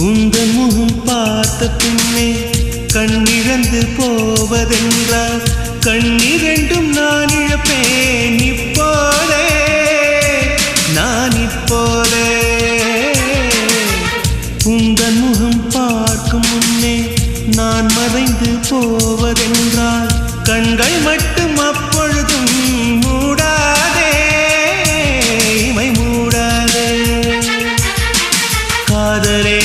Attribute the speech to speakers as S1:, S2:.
S1: உந்தன் முகம் பார்த்த பின்னே கண்ணிழந்து போவதென்றால் கண்ணிரண்டும் நான் இழப்பேன் இப்போதே நான் இப்போதே உந்தன் முகம் பார்க்கும் முன்னே நான் மறைந்து போவதென்றால் கண்கள் மட்டும் அப்பொழுதும் மூடாதே இமை மூடாதே காதலே